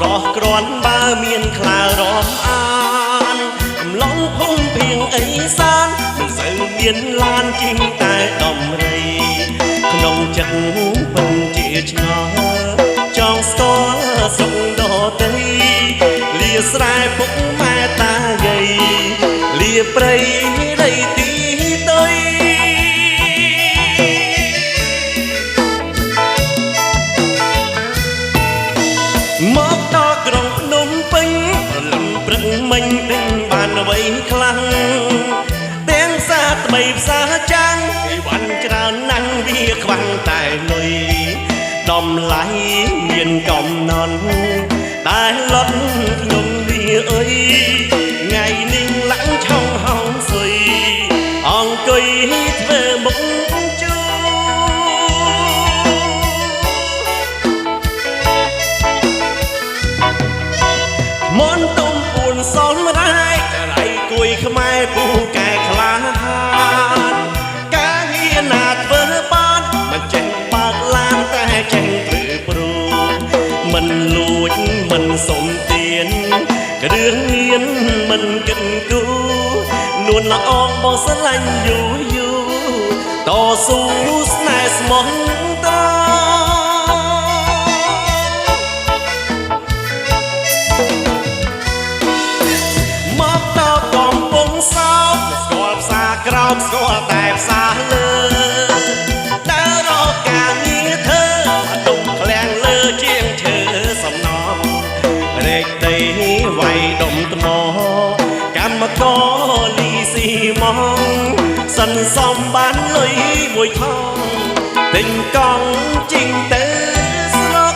รอក្រាន់បើមានខ្លារំអានអំឡុងភូមិភៀងអីសានមិនសូវមានឡានជីងតែដំរីក្នុងចិត្តពិនជាឆ្ងល់ចង់ស្គាល់សុខដតីលាស្រែពុកម៉ែតាយាយលាព្រៃដីទីទុយមកដល់ក្រុងភ្នំពេញព្រលឹមព្រឹកមិញទិញបានអ្វីខ្លាំងទាំងសាថ្មីផ្សារចាំងអីវ៉ាន់ច្រើនណាស់វាខ្វាំងតែលុយតម្លៃមានកំណត់តែលត់ខ្ញុំវាអើយថ្ងៃនេះឡើងឆောင်းហោងសុយអង្គុយធ្វើមុខជួមនទុំពួនសំរាយរៃគួយខ្មែរពូកែខ្លាការងារណាធ្វើបានមិនចេះបើកឡានតែចេះព្រឺព្រួមិនលួចមិនសុំទានគ្រឿងញៀនមិនគិតគូនួនល្អងបងស្រឡាញ់យូរយូរតស៊ូស្នេហ៍ស្មោះត្រង់មកដល់កំពង់សោកស្គាល់ផ្សារក្រោមស្គាល់តែផ្សារលើដើររកការងារធ្វើដុំឃ្លាំងលើជាងឈើសំណងរែកដីវាយដុំថ្មកម្មករលីស៊ីម៉ងសិនសំបានលុយមួយថងទិញកង់ជីងទៅស្រុក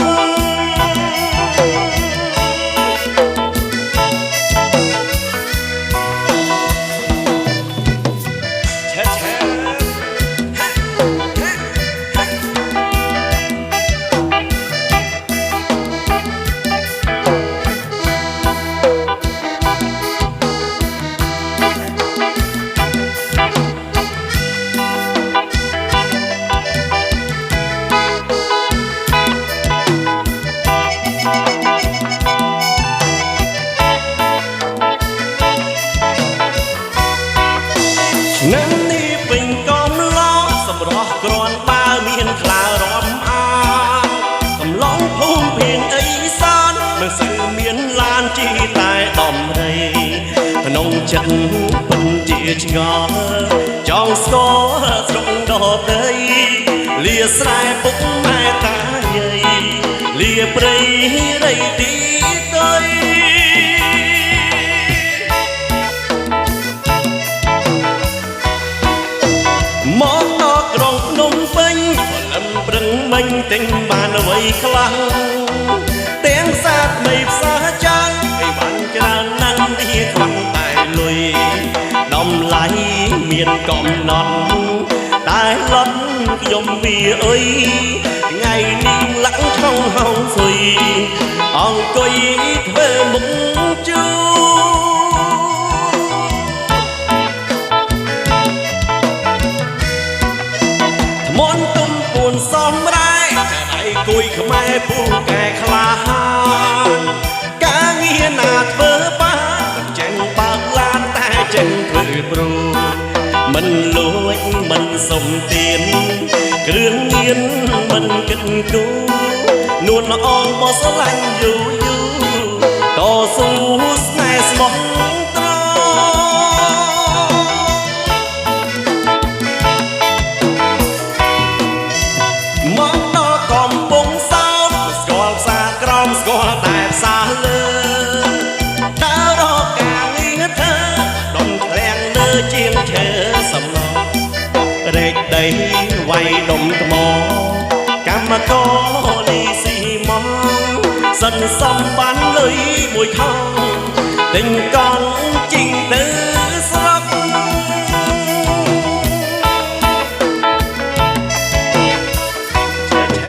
នឹងនេះពេញកំឡោសម្រស់ក្រាន់បើមានខ្លារំអានកំឡុងភូមិភៀងអីសានមិនសូវមានឡានជីតែដំរីក្នុងចិត្តពិនជាឆ្ងល់ចង់ស្គាល់ស្រុកដតីលាស្រែពុកម៉ែតាយាយលាព្រៃដីទីទុយមកដល់ក្រុងភ្នំពេញព្រលឹមព្រឹងមិញទិញបានអ្វីខ្លះទាំងសាថ្មីផ្សារចាំងអីវ៉ាន់ច្រើនណាស់វាខ្វាំងតែលុយតម្លៃមានកំណត់តែលត់ខ្ញុំវាអើយថ្ងៃនេះឡើងឆောင်းហោងសុយអង្គុយធ្វើមុខជួមនទុំពួនសំរាយដៃគួយខ្មែរពូកែខ្លាការងារណាធ្វើបានចេញបើកឡានតែចេញធ្វើព្រួមិនលួចមិនសុំទានគ្រឿងញៀនមិនគិតគូនួនល្អងមកស្រឡាញ់យូរយូរតស៊ូស្នេហ៍ស្មោះត្រង់មកដល់កំពង់សោកស្គាល់ផ្សារក្រោមស្គាល់តែផ្សារលើដើររកការងារធ្វើដុំឃ្លាំងលើជាងឈើសំណងរែកដីវាយដុំថ្មកម្មករលីស៊ីម៉ងសិនសំបានលុយមួយថងទិញកង់